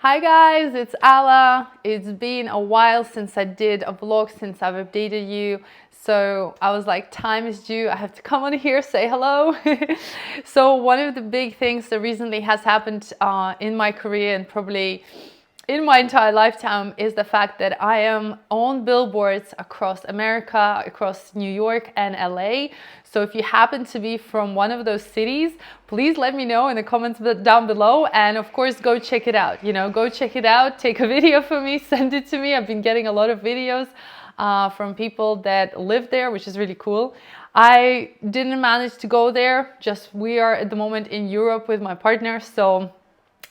Hi guys, it's Ala. It's been a while since I did a vlog, since I've updated you. So I was like, time is due. I have to come on here, say hello. So one of the big things that recently has happened in my career and probably in my entire lifetime is the fact that I am on billboards across America, across New York and LA. So if you happen to be from one of those cities, please let me know in the comments down below, and of course go check it out. Go check it out, take a video for me, send it to me. I've been getting a lot of videos from people that live there, which is really cool. I didn't manage to go there, just we are at the moment in Europe with my partner, so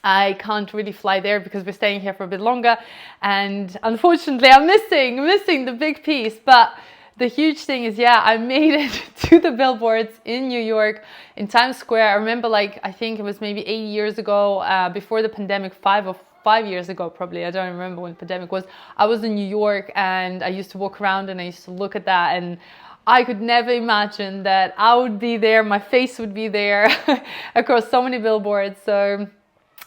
I can't really fly there because we're staying here for a bit longer, and unfortunately I'm missing the big piece. But the huge thing is, yeah, I made it to the billboards in New York, in Times Square. I remember, like, I think it was maybe 8 years ago, before the pandemic, 5 years ago probably, I don't remember when the pandemic was. I was in New York and I used to walk around and I used to look at that, and I could never imagine that I would be there, my face would be there across so many billboards. So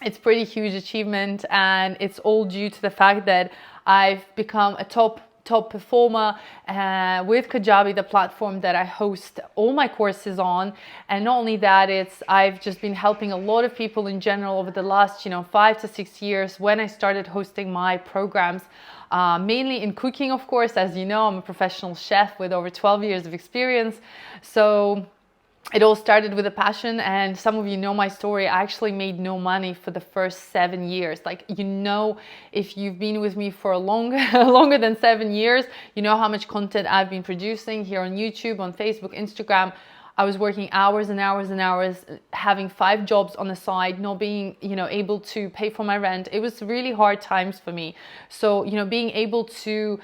it's pretty huge achievement, and it's all due to the fact that I've become a top performer with Kajabi, the platform that I host all my courses on. And not only that, I've just been helping a lot of people in general over the last 5 to 6 years when I started hosting my programs, mainly in cooking, of course. As you know, I'm a professional chef with over 12 years of experience. So it all started with a passion, and some of you know my story. I actually made no money for the first 7 years. Like, if you've been with me for longer than 7 years, you know how much content I've been producing here on YouTube, on Facebook, Instagram. I was working hours and hours and hours, having 5 jobs on the side, not being, able to pay for my rent. It was really hard times for me. So, being able to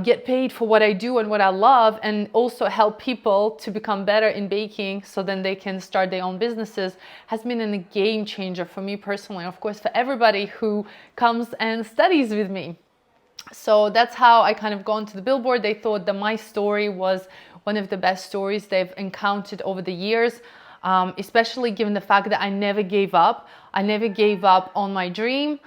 get paid for what I do and what I love, and also help people to become better in baking so then they can start their own businesses, has been a game changer for me personally, and of course for everybody who comes and studies with me. So that's how I kind of got into the billboard. They thought that my story was one of the best stories they've encountered over the years, especially given the fact that I never gave up. I never gave up on my dream.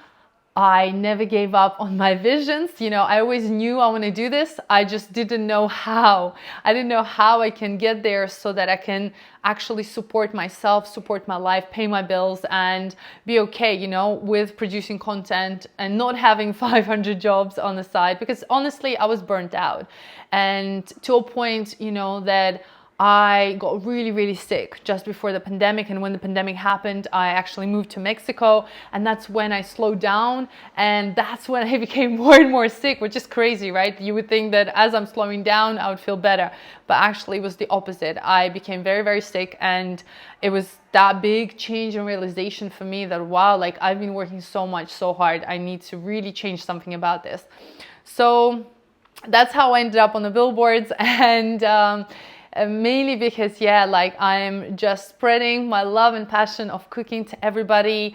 I never gave up on my visions. I always knew I want to do this. I just didn't know how. I didn't know how I can get there so that I can actually support myself, support my life, pay my bills, and be okay, with producing content and not having 500 jobs on the side. Because honestly, I was burnt out. And to a point, that I got really, really sick just before the pandemic. And when the pandemic happened, I actually moved to Mexico. And that's when I slowed down. And that's when I became more and more sick, which is crazy, right? You would think that as I'm slowing down, I would feel better. But actually it was the opposite. I became very, very sick. And it was that big change and realization for me that, wow, like, I've been working so much, so hard. I need to really change something about this. So that's how I ended up on the billboards. And mainly because, I'm just spreading my love and passion of cooking to everybody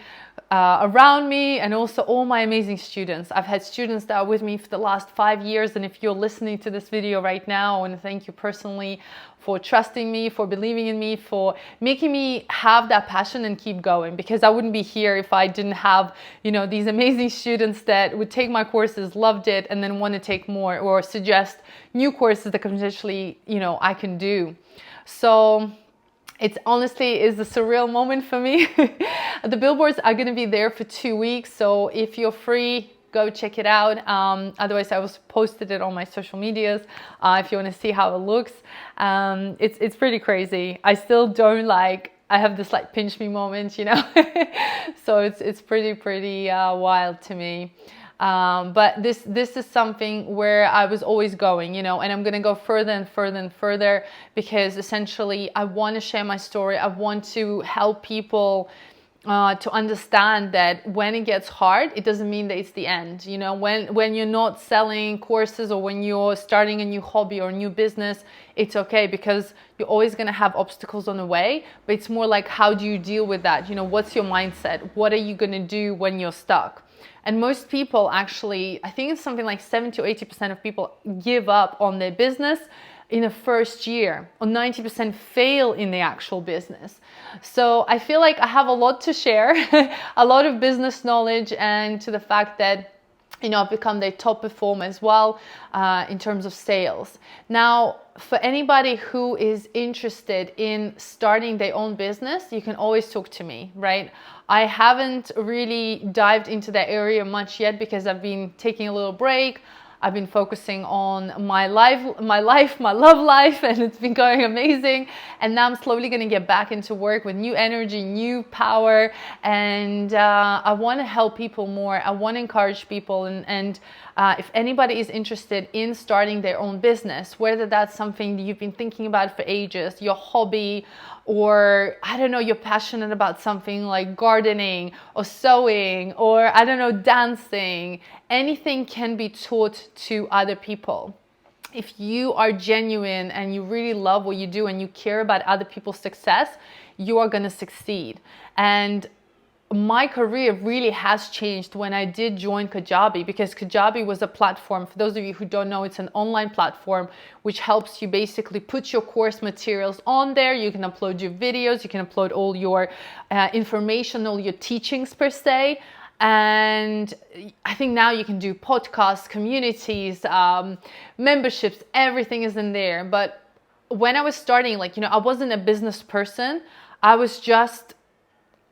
around me, and also all my amazing students. I've had students that are with me for the last 5 years, and if you're listening to this video right now, I want to thank you personally for trusting me, for believing in me, for making me have that passion and keep going, because I wouldn't be here if I didn't have, these amazing students that would take my courses, loved it, and then want to take more or suggest new courses that potentially, I can do. So it honestly is a surreal moment for me. The billboards are going to be there for 2 weeks. So if you're free, go check it out. Otherwise, I was posted it on my social medias if you want to see how it looks. It's pretty crazy. I still don't I have this pinch me moment, So it's pretty wild to me. But this is something where I was always going, and I'm going to go further and further and further, because essentially I want to share my story. I want to help people to understand that when it gets hard, it doesn't mean that it's the end. When you're not selling courses, or when you're starting a new hobby or a new business, it's okay, because you're always going to have obstacles on the way. But it's more like, how do you deal with that? What's your mindset? What are you going to do when you're stuck? And most people actually, I think it's something like 70 to 80% of people give up on their business in the first year, or 90% fail in the actual business. So I feel like I have a lot to share, a lot of business knowledge, and to the fact that, you know, I've become the top performer as well in terms of sales. Now, for anybody who is interested in starting their own business, you can always talk to me, right? I haven't really dived into that area much yet because I've been taking a little break. I've been focusing on my love life, and it's been going amazing. And now I'm slowly going to get back into work with new energy, new power. And I want to help people more. I want to encourage people. And if anybody is interested in starting their own business, whether that's something that you've been thinking about for ages, your hobby, or I don't know, you're passionate about something like gardening or sewing, or I don't know, dancing, anything can be taught to other people. If you are genuine and you really love what you do and you care about other people's success, you are going to succeed. And my career really has changed when I did join Kajabi, because Kajabi was a platform, for those of you who don't know, it's an online platform which helps you basically put your course materials on there. You can upload your videos, you can upload all your information, all your teachings per se. And I think now you can do podcasts, communities, memberships, everything is in there. But when I was starting, like, you know, I wasn't a business person. I was just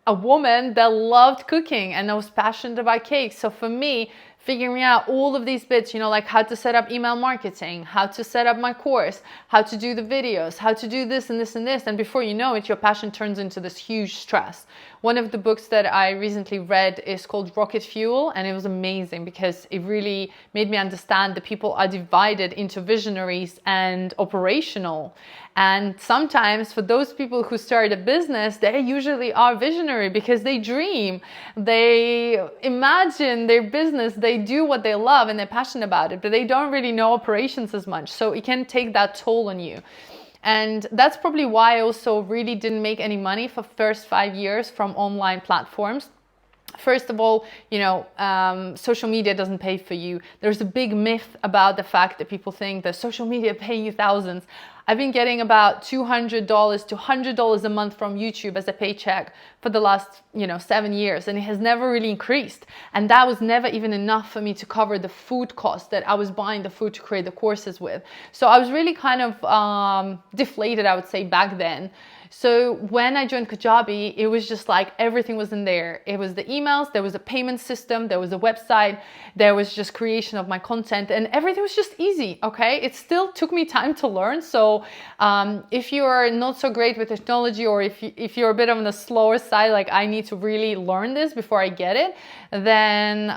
a woman that loved cooking and I was passionate about cakes. So for me, figuring out all of these bits, you know, like how to set up email marketing, how to set up my course, how to do the videos, how to do this and this and this. And before you know it, your passion turns into this huge stress. One of the books that I recently read is called Rocket Fuel, and it was amazing because it really made me understand that people are divided into visionaries and operational. And sometimes for those people who start a business, they usually are visionary because they dream, they imagine their business, they do what they love and they're passionate about it, but they don't really know operations as much. So it can take that toll on you. And that's probably why I also really didn't make any money for first 5 years from online platforms. First of all, you know, social media doesn't pay for you. There's a big myth about the fact that people think that social media paying you thousands. I've been getting about $200 to $100 a month from YouTube as a paycheck for the last, 7 years, and it has never really increased. And that was never even enough for me to cover the food cost that I was buying the food to create the courses with. So I was really kind of deflated, I would say, back then. So when I joined Kajabi, it was just like everything was in there. It was the emails, there was a payment system, there was a website, there was just creation of my content, and everything was just easy, okay? It still took me time to learn. So if you're not so great with technology, or if you're a bit on the slower side, like I need to really learn this before I get it, then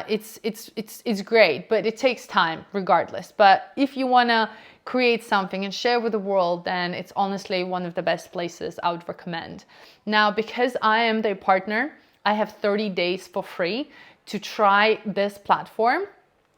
it's great, but it takes time regardless. But if you wanna create something and share with the world, then it's honestly one of the best places I would recommend. Now, because I am their partner, I have 30 days for free to try this platform,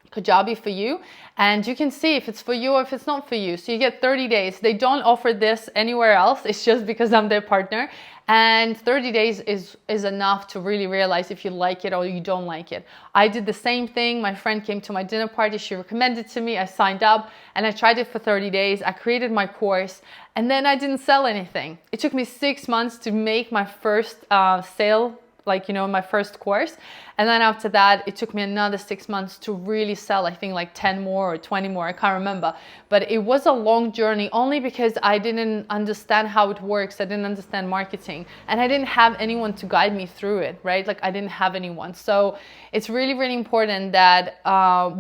Kajabi for you, and you can see if it's for you or if it's not for you. So you get 30 days. They don't offer this anywhere else. It's just because I'm their partner. And 30 days is enough to really realize if you like it or you don't like it. I did the same thing. My friend came to my dinner party. She recommended it to me. I signed up and I tried it for 30 days. I created my course and then I didn't sell anything. It took me 6 months to make my first sale, my first course. And then after that, it took me another 6 months to really sell, I think like 10 more or 20 more, I can't remember. But it was a long journey only because I didn't understand how it works. I didn't understand marketing and I didn't have anyone to guide me through it, right? Like I didn't have anyone. So it's really, really important that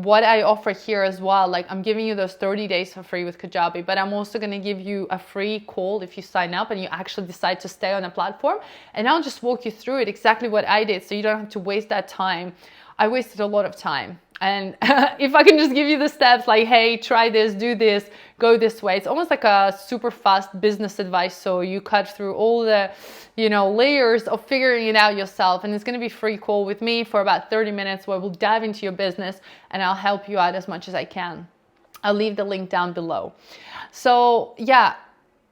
what I offer here as well, like I'm giving you those 30 days for free with Kajabi, but I'm also gonna give you a free call if you sign up and you actually decide to stay on a platform, and I'll just walk you through it exactly what I did so you don't have to waste that time. I wasted a lot of time. And if I can just give you the steps like, hey, try this, do this, go this way. It's almost like a super fast business advice. So you cut through all the, layers of figuring it out yourself. And it's going to be a free call with me for about 30 minutes where we'll dive into your business and I'll help you out as much as I can. I'll leave the link down below. So yeah,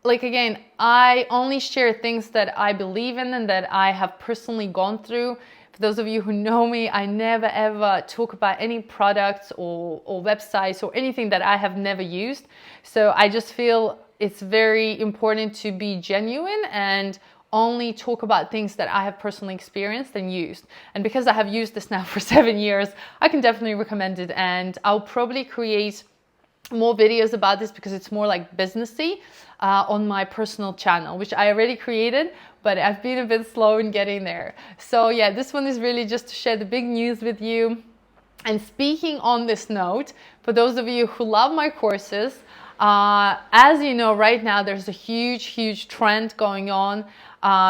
again, I only share things that I believe in and that I have personally gone through. For For those of you who know me, I never ever talk about any products or websites or anything that I have never used. So I just feel it's very important to be genuine and only talk about things that I have personally experienced and used. And because I have used this now for 7 years, I can definitely recommend it. And I'll probably create more videos about this because it's more like businessy on my personal channel, which I already created, but I've been a bit slow in getting there. So yeah, this one is really just to share the big news with you. And speaking on this note, for those of you who love my courses, as you know, right now there's a huge trend going on.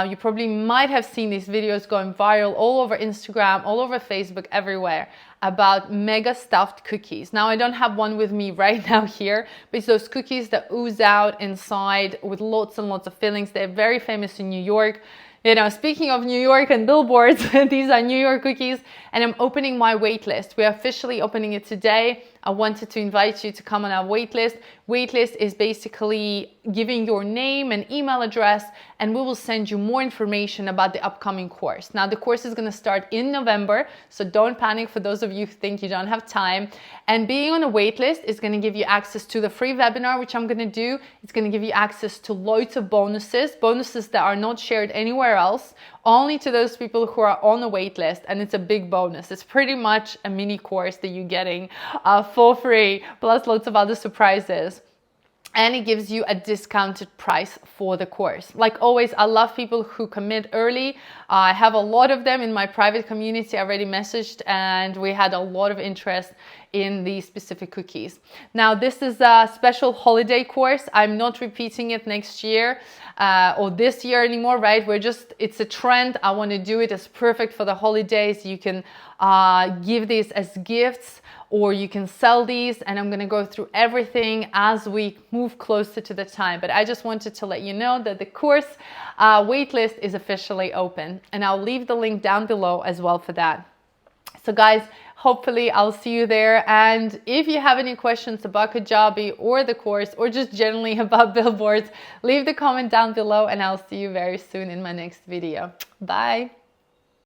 You probably might have seen these videos going viral all over Instagram, all over Facebook, everywhere, about Mega Stuffed Cookies. Now, I don't have one with me right now here, but it's those cookies that ooze out inside with lots and lots of fillings. They're very famous in New York. You know, speaking of New York and Billboards, these are New York cookies, and I'm opening my waitlist. We're officially opening it today. I wanted to invite you to come on our waitlist. Waitlist is basically giving your name and email address, and we will send you more information about the upcoming course. Now, the course is going to start in November, so don't panic for those of you who think you don't have time. And being on a waitlist is going to give you access to the free webinar, which I'm going to do. It's going to give you access to loads of bonuses that are not shared anywhere else, only to those people who are on the wait list, and it's a big bonus. It's pretty much a mini course that you're getting for free, plus lots of other surprises. And it gives you a discounted price for the course. Like always, I love people who commit early. I have a lot of them in my private community. I already messaged, and we had a lot of interest in these specific cookies. Now, this is a special holiday course. I'm not repeating it next year or this year anymore, right? It's a trend. I want to do it. It's perfect for the holidays. You can give these as gifts, or you can sell these, and I'm going to go through everything as we move closer to the time. But I just wanted to let you know that the course waitlist is officially open, and I'll leave the link down below as well for that. So guys, hopefully I'll see you there. And if you have any questions about Kajabi or the course, or just generally about Billboards, leave the comment down below, and I'll see you very soon in my next video. Bye.